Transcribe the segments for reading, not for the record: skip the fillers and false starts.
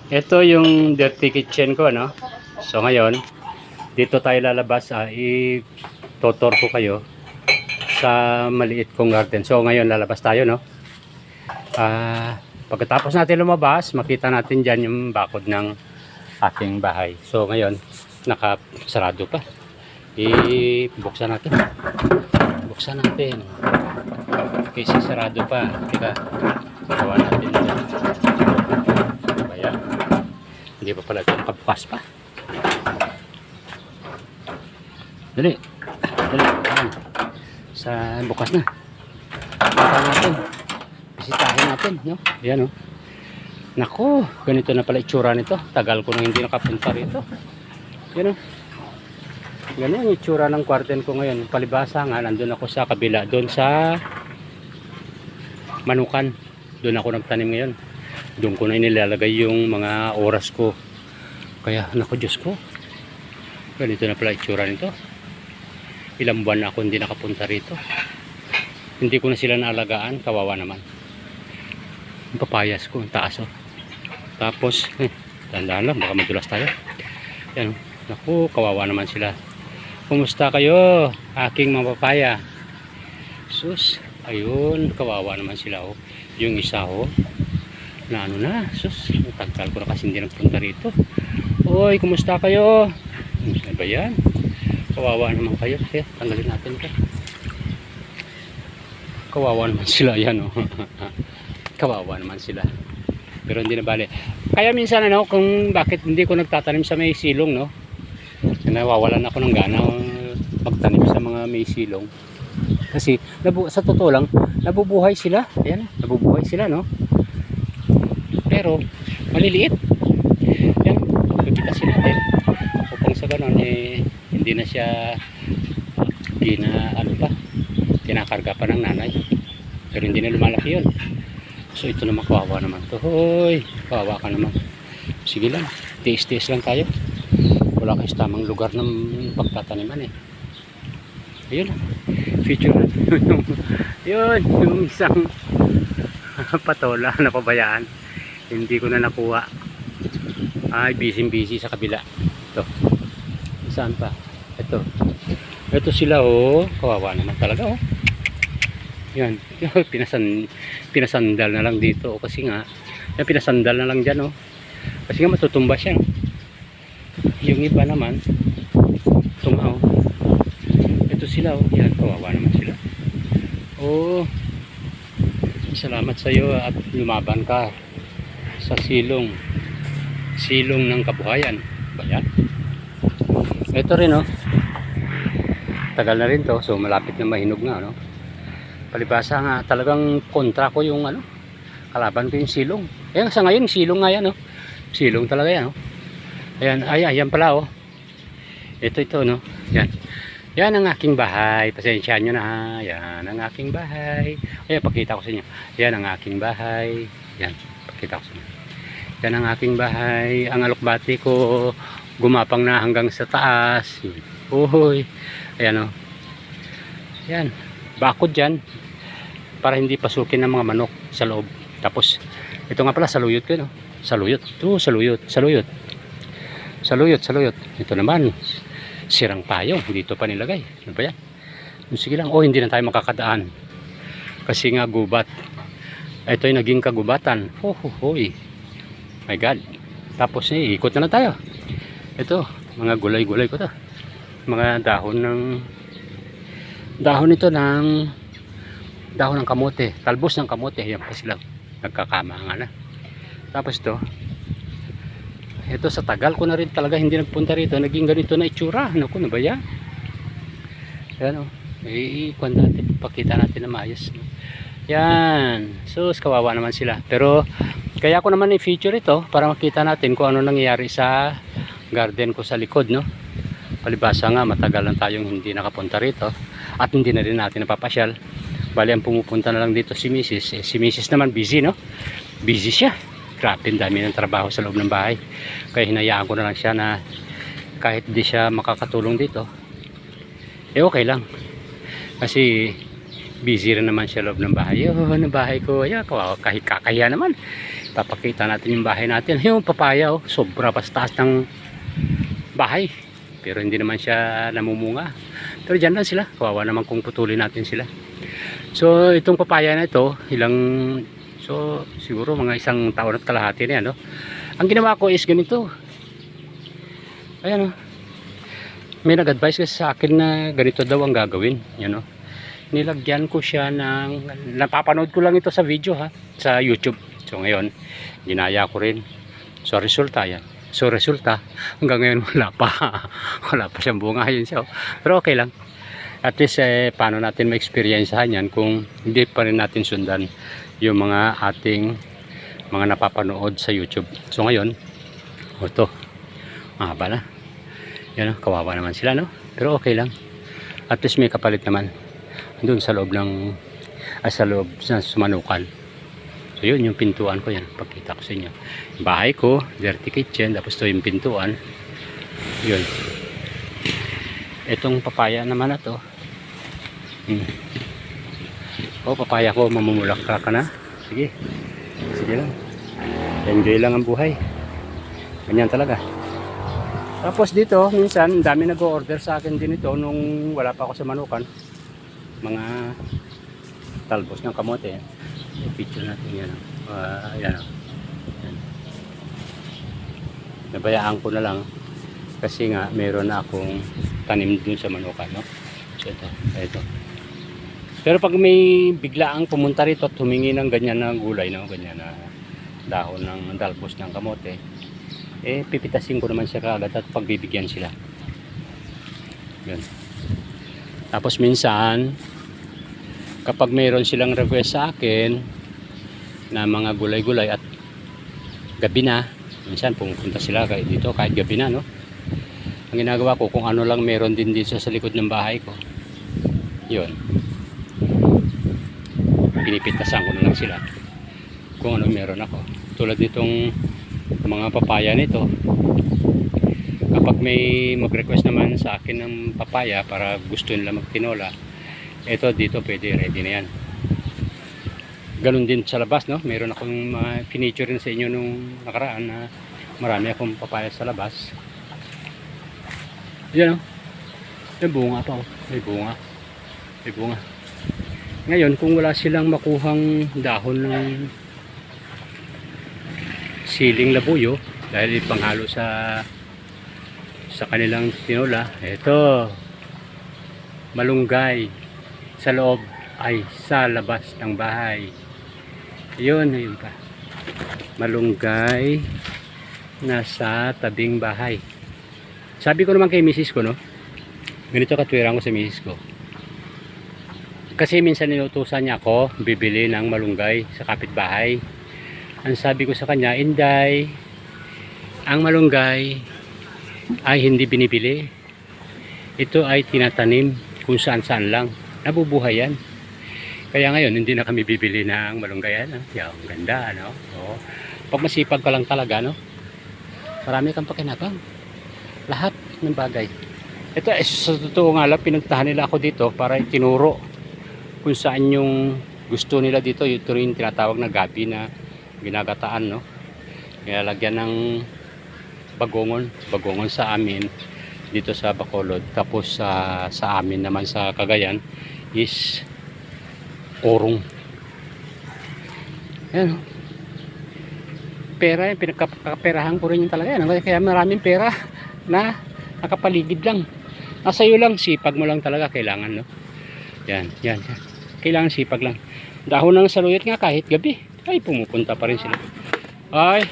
Ito yung dirty kitchen ko, no? So ngayon, dito tayo lalabas. I-tutor ko kayo sa maliit kong garden. So ngayon lalabas tayo, no? Pagkatapos natin lumabas, makita natin dyan yung bakod ng aking bahay. So ngayon, nakasarado pa. Buksan natin. Buksan natin. Kasi sarado pa. Teka, gawa natin dyan. Kaya, hindi pa pala ito nakappas pa. Dali. Dali. Ayan. Sa bukas na. Bukas natin. Bisitahin natin. No? Ayan, oh. Naku, ganito na pala itsura nito. Tagal ko na hindi nakapunta rito. Ayan, oh. Ganyan yung itsura ng kwarten ko ngayon. Palibasa nga, nandun ako sa kabila. Doon sa Manukan. Doon ako nagtanim ngayon. Doon ko na inilalagay yung mga oras ko. Kaya, naku Diyos ko. Ganito na pala itsura nito. Ilang buwan na ako hindi nakapunta rito. Hindi ko na sila naalagaan. Kawawa naman. Yung papayas ko, ang taas, oh. Tapos, tandaan lang, baka madulas tayo. Yan, naku, kawawa naman sila. Kumusta kayo, aking mga papaya? Sus, ayun, kawawa naman sila, oh. Yung isa, oh, na ano na, sus, tagtal ko na kasi hindi nagpunta rito. Oy, kumusta kayo? Ano ba yan? Kawawa naman kayo. Kaya, tanggalin natin ito. Kawawa naman sila, yan, oh. Kawawa naman sila. Pero hindi na bale. Kaya minsan, ano, kung bakit hindi ko nagtatanim sa may silong, no? Nawawalan ako ng gana magtanim sa mga may silong. Kasi, sa totoo lang, nabubuhay sila. Ayan, nabubuhay sila, no? Pero, maliliit. Yan, pagkitasin natin. Upang sa ganon, hindi na siya, kinakarga pa ng nanay. Pero hindi na lumalaki yun. So, ito naman, kawawa naman to. Hoy, kawawa ka naman. Sige lang, tiis-tiis lang tayo. Wala kayo sa tamang lugar ng pagtataniman, eh. Ayun lang. Feature. Yun, yung isang patola na pabayaan. Hindi ko na nakuha. Ay, busy sa kabila. Ito. Saan pa? Ito. Ito sila, oh. Kawawa naman talaga, oh. Yan. Pinasandal na lang dito. Kasi nga, pinasandal na lang dyan, oh. Kasi nga matutumba siya. Yung iba naman, tumaw. Ito sila, oh. Yan, kawawa naman sila. Oh, salamat sa iyo at lumaban ka sa silong ng kabuhayan. Bayan. Ito rin, oh. Tagal na rin to, so malapit na mahinog nga, no? Palibasa nga, talagang kontra ko yung ano, kalaban ko yung silong. Ayan, sa ngayon, silong nga yan, no? Silong talaga yan, no? Ayan, ayan pala, oh. Ito, no? Yan. Yan ang aking bahay. Pasensyahan nyo na, ha? Yan ang aking bahay. Ayan, pakita ko sa inyo. Yan ang aking bahay. Yan, pakita ko sa inyo. Yan ang aking bahay. Ang alokbati ko, gumapang na hanggang sa taas. Uy. Ayan, oh. Yan. Bakod dyan. Para hindi pasukin ng mga manok sa loob. Tapos, ito nga pala, saluyot ko, no? Saluyot. Ito, saluyot. Saluyot. Ito naman, sirang payong. Dito pa nilagay. Ano ba yan? Sige lang. Oh, hindi na tayo makakadaan. Kasi nga gubat. Ito yung naging kagubatan. Hoy. My God. Tapos, ikot na tayo. Ito, mga gulay-gulay ko to. Mga dahon ng kamote. Talbos ng kamote. Yan pa sila. Nagkakama na. Tapos ito sa tagal ko na rin talaga hindi nagpunta rito, naging ganito na itsura. Naku, na ba yan? Yan, oh. Pakita natin na maayos. Yan. Sus, kawawa naman sila. Pero kaya ko naman i-feature ito para makita natin kung ano nangyayari sa garden ko sa likod, no? Palibasa nga, matagal lang tayong hindi nakapunta rito at hindi na rin natin napapasyal. Bali, ang pumupunta na lang dito si Mrs. Si Mrs. naman busy, no? Busy siya. Grabe, dami ng trabaho sa loob ng bahay. Kaya hinayaan ko na lang siya na kahit di siya makakatulong dito, okay lang. Kasi busy rin naman siya loob ng bahay. Ng bahay ko, kahit kakahiya naman. papakita natin yung bahay natin. Yung papaya oh, sobra pa sa taas ng bahay. Pero hindi naman siya namumunga. Pero dyan lang sila. Kawawa naman kung putulin natin sila. So itong papaya na ito, siguro mga 1 taon at kalahati na yan. No? Ang ginawa ko is ganito. Ayan oh. May nag-advise kasi sa akin na ganito daw ang gagawin. Yan oh. Nilagyan ko siya ng, napapanood ko lang ito sa video ha, sa YouTube. So ngayon, ginaya ko rin. So resulta yan. So resulta, hanggang ngayon wala pa. Wala pa siyang bunga. Yun siya. Pero okay lang. At least paano natin ma-experiencehan yan kung hindi pa rin natin sundan yung mga ating mga napapanood sa YouTube. So ngayon, ito. Mahaba na. Yan, kawawa naman sila, no? Pero okay lang. At least may kapalit naman. Doon sa loob ng sa loob sa sumanukan. So yun yung pintuan ko yan. Pagkita ko sa inyo. Bahay ko, dirty kitchen. Tapos to yung pintuan. Yun. Itong papaya naman na to. Papaya ko, mamumulaklak ka na. Sige. Sige lang. Enjoy lang ang buhay. Ganyan talaga. Tapos dito, minsan, dami nag-o-order sa akin din ito nung wala pa ako sa manukan. Mga talbos ng kamote. I-picture natin yan. Yan. Nabayaan ko na lang kasi nga meron na akong tanim dun sa manukan, no? So ito. Pero pag may biglaang pumunta rito at humingi ng ganyan na gulay, no? Ganyan na dahon ng talbos ng kamote, pipitasin ko naman siya kaagad at pagbibigyan sila. Yan. Tapos minsan kapag mayroon silang request sa akin na mga gulay-gulay at gabi na, minsan pumunta sila dito kahit gabi na, no? Ang ginagawa ko, kung ano lang meron din dito sa likod ng bahay ko, yun, pinipitasan ko na lang sila kung ano meron ako. Tulad nitong mga papaya nito, kapag may mag-request naman sa akin ng papaya para gusto nila magtinola, ito dito pwede, ready na yan. Ganun din sa labas, no? Meron akong finiture rin sa inyo nung nakaraan na marami akong papaya sa labas. Yan, no? May bunga pa, oh. May bunga. May bunga. Ngayon, kung wala silang makuhang dahon ng siling labuyo dahil ipanghalo sa kanilang tinola, ito malunggay sa loob ay sa labas ng bahay. Yun pa. Malunggay nasa tabing bahay. Sabi ko naman kay misis ko, no? Ganito katwiran ko sa misis ko. Kasi minsan inutusan niya ako bibili ng malunggay sa kapitbahay. Ang sabi ko sa kanya, Inday, ang malunggay ay hindi binibili. Ito ay tinatanim kung saan-saan lang. Nabubuhay yan. Kaya ngayon, hindi na kami bibili ng malunggayan. Yan, ganda, no? Oo. Pag masipag ka lang talaga, no? Marami kang pakinabang. Lahat ng bagay. Ito, sa totoo nga lang, pinagtahan nila ako dito para itinuro kung saan yung gusto nila dito. Ito rin tinatawag na gabi na ginagataan, no? Nilalagyan ng bagongon sa amin dito sa Bacolod. Tapos sa amin naman sa Cagayan is orong. Ayan, pera yan, pinagkaperahan ko rin yung talaga yan. Kaya maraming pera na nakapaligid lang. Nasa iyo lang, sipag mo lang talaga kailangan, no? Yan. Kailangan sipag lang. Dahon ng saluyot nga kahit gabi ay pumupunta pa rin sila. Ay,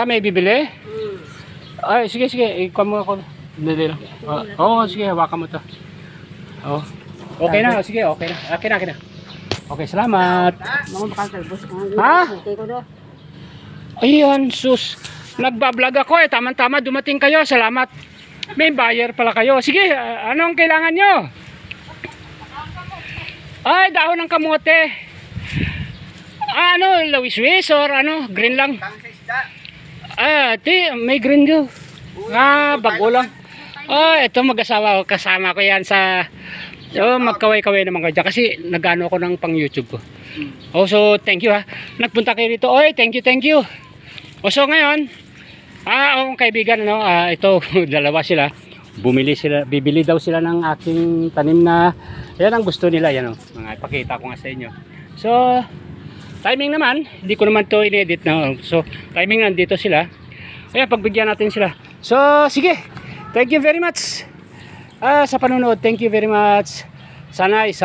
may bibili? Ay, sige, ikaw mo ako. Dali lang. Oo, sige, hawakan mo to. Oh. Okay na, sige, okay na. Akin na. Okay, salamat. Ha? Ayan, sus. Nagbablog ako eh. Tama-tama, dumating kayo. Salamat. May buyer pala kayo. Sige, anong kailangan nyo? Ay, dahon ng kamote. Ano, lawis-wis or ano, green lang? May green daw. Bago lang. Ito mag-asawa ko. Kasama ko yan sa... magkaway-kaway naman ko dyan. Kasi nag-ano ko ng pang YouTube ko. Oh, so thank you ha. Nagpunta kayo dito. Oy, thank you, thank you. Oh, so ngayon, kaibigan, ano, ito, dalawa sila. Bibili daw sila ng aking tanim na, yan ang gusto nila, yan oh. Mga ipakita ko nga sa inyo. So, timing naman, hindi ko naman to in-edit na. So, timing nandito sila. Kaya pagbigyan natin sila. So, sige. Thank you very much. Sa panonood, thank you very much. Sana